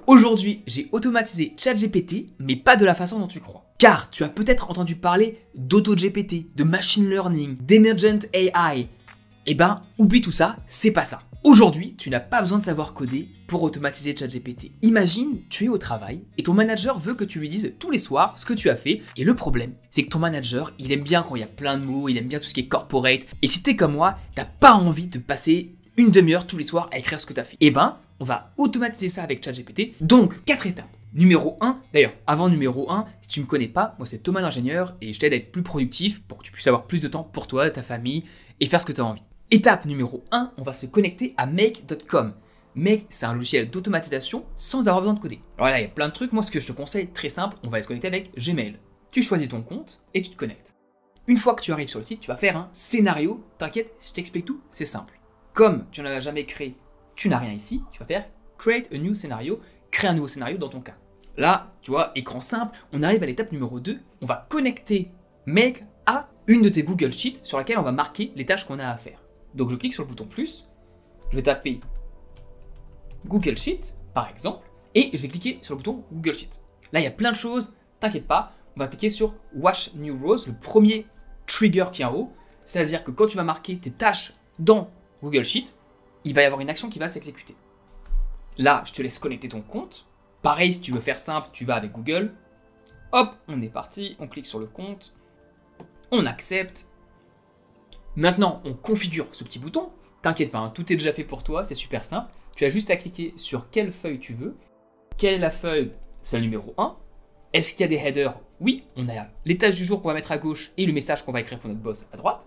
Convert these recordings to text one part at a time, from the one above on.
Aujourd'hui, j'ai automatisé ChatGPT, mais pas de la façon dont tu crois. Car tu as peut-être entendu parler d'AutoGPT, de Machine Learning, d'Emergent AI. Eh ben, oublie tout ça, c'est pas ça. Aujourd'hui, tu n'as pas besoin de savoir coder pour automatiser ChatGPT. Imagine, tu es au travail et ton manager veut que tu lui dises tous les soirs ce que tu as fait. Et le problème, c'est que ton manager, il aime bien quand il y a plein de mots, il aime bien tout ce qui est corporate. Et si t'es comme moi, t'as pas envie de passer une demi-heure tous les soirs à écrire ce que tu as fait. Eh ben, on va automatiser ça avec ChatGPT. Donc, 4 étapes. Numéro 1, d'ailleurs, avant numéro 1, si tu me connais pas, moi c'est Thomas l'ingénieur et je t'aide à être plus productif pour que tu puisses avoir plus de temps pour toi, ta famille et faire ce que tu as envie. Étape numéro 1, on va se connecter à make.com. Make, c'est un logiciel d'automatisation sans avoir besoin de coder. Alors là, il y a plein de trucs. Moi, ce que je te conseille, très simple, on va se connecter avec Gmail. Tu choisis ton compte et tu te connectes. Une fois que tu arrives sur le site, tu vas faire un scénario. T'inquiète, je t'explique tout, c'est simple. Comme tu n'en as jamais créé, tu n'as rien ici, tu vas faire Create a new scenario, créer un nouveau scénario dans ton cas. Là, tu vois, écran simple, on arrive à l'étape numéro 2, on va connecter Make à une de tes Google Sheets sur laquelle on va marquer les tâches qu'on a à faire. Donc je clique sur le bouton plus, je vais taper Google Sheet, par exemple, et je vais cliquer sur le bouton Google Sheet. Là, il y a plein de choses, t'inquiète pas, on va cliquer sur Watch New Rows, le premier trigger qui est en haut, c'est-à-dire que quand tu vas marquer tes tâches dans Google Sheet, il va y avoir une action qui va s'exécuter. Là, je te laisse connecter ton compte. Pareil, si tu veux faire simple, tu vas avec Google. Hop, on est parti, on clique sur le compte, on accepte. Maintenant, on configure ce petit bouton. T'inquiète pas, hein, tout est déjà fait pour toi, c'est super simple. Tu as juste à cliquer sur quelle feuille tu veux. Quelle est la feuille? C'est le numéro 1. Est-ce qu'il y a des headers? Oui, on a les tâches du jour qu'on va mettre à gauche et le message qu'on va écrire pour notre boss à droite.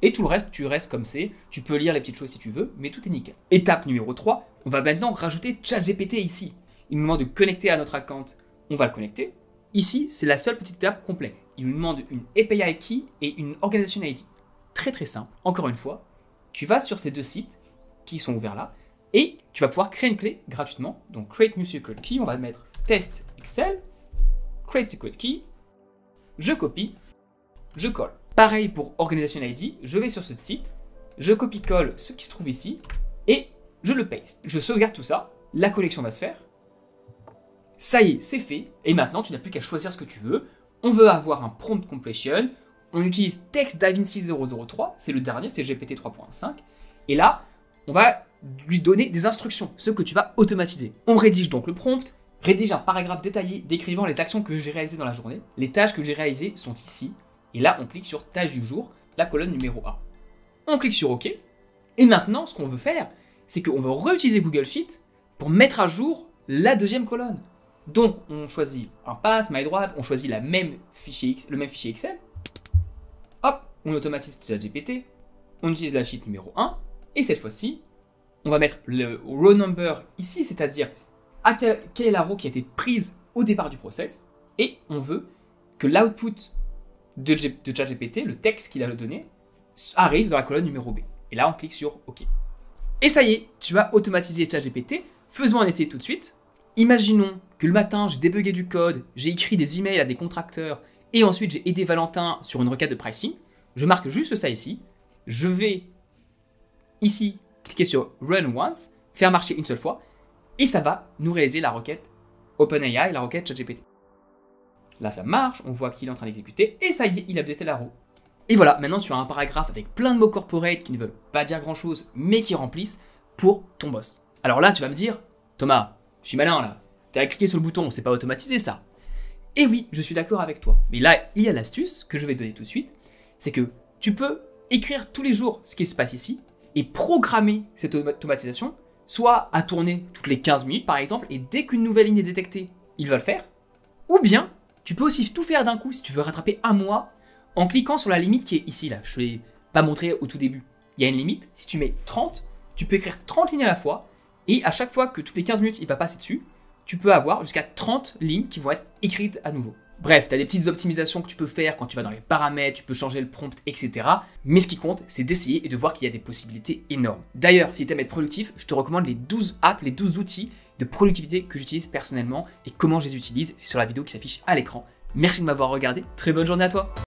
Et tout le reste, tu restes comme c'est. Tu peux lire les petites choses si tu veux, mais tout est nickel. Étape numéro 3, on va maintenant rajouter ChatGPT ici. Il nous demande de connecter à notre account. On va le connecter. Ici, c'est la seule petite étape complexe. Il nous demande une API key et une Organization ID. Très très simple. Encore une fois, tu vas sur ces deux sites qui sont ouverts là et tu vas pouvoir créer une clé gratuitement. Donc, Create New Secret Key, on va mettre Test Excel, Create Secret Key, je copie, je colle. Pareil pour Organization ID, je vais sur ce site, je copie-colle ce qui se trouve ici et je le paste. Je sauvegarde tout ça, la connexion va se faire. Ça y est, c'est fait. Et maintenant, tu n'as plus qu'à choisir ce que tu veux. On veut avoir un prompt completion. On utilise Text DaVinci 003, c'est le dernier, c'est GPT 3.5. Et là, on va lui donner des instructions, ce que tu vas automatiser. On rédige donc le prompt, rédige un paragraphe détaillé décrivant les actions que j'ai réalisées dans la journée. Les tâches que j'ai réalisées sont ici. Et là, on clique sur tâche du jour, la colonne numéro 1. On clique sur OK. Et maintenant, ce qu'on veut faire, c'est qu'on veut réutiliser Google Sheet pour mettre à jour la deuxième colonne. Donc, on choisit un pass, MyDrive, on choisit le même fichier Excel. Hop, on automatise ChatGPT, on utilise la sheet numéro 1, et cette fois-ci, on va mettre le row number ici, c'est-à-dire quelle est la row qui a été prise au départ du process, et on veut que l'output de ChatGPT, le texte qu'il a donné, arrive dans la colonne numéro B. Et là, on clique sur OK. Et ça y est, tu as automatisé ChatGPT. Faisons un essai tout de suite. Imaginons que le matin, j'ai débugué du code, j'ai écrit des emails à des contracteurs, et ensuite j'ai aidé Valentin sur une requête de pricing. Je marque juste ça ici. Je vais ici cliquer sur Run Once, faire marcher une seule fois, et ça va nous réaliser la requête OpenAI, la requête ChatGPT. Là, ça marche, on voit qu'il est en train d'exécuter, et ça y est, il a updaté la row. Et voilà, maintenant tu as un paragraphe avec plein de mots corporate qui ne veulent pas dire grand-chose, mais qui remplissent pour ton boss. Alors là, tu vas me dire, Thomas, je suis malin là, tu as cliqué sur le bouton, c'est pas automatisé ça. Et oui, je suis d'accord avec toi. Mais là, il y a l'astuce que je vais te donner tout de suite, c'est que tu peux écrire tous les jours ce qui se passe ici et programmer cette automatisation, soit à tourner toutes les 15 minutes par exemple, et dès qu'une nouvelle ligne est détectée, il va le faire. Ou bien, tu peux aussi tout faire d'un coup si tu veux rattraper un mois en cliquant sur la limite qui est ici là. Je ne vais pas montrer au tout début. Il y a une limite, si tu mets 30, tu peux écrire 30 lignes à la fois, et à chaque fois que toutes les 15 minutes il va passer dessus, tu peux avoir jusqu'à 30 lignes qui vont être écrites à nouveau. Bref, tu as des petites optimisations que tu peux faire quand tu vas dans les paramètres, tu peux changer le prompt, etc. Mais ce qui compte, c'est d'essayer et de voir qu'il y a des possibilités énormes. D'ailleurs, si tu aimes être productif, je te recommande les 12 apps, les 12 outils de productivité que j'utilise personnellement et comment je les utilise. C'est sur la vidéo qui s'affiche à l'écran. Merci de m'avoir regardé, très bonne journée à toi.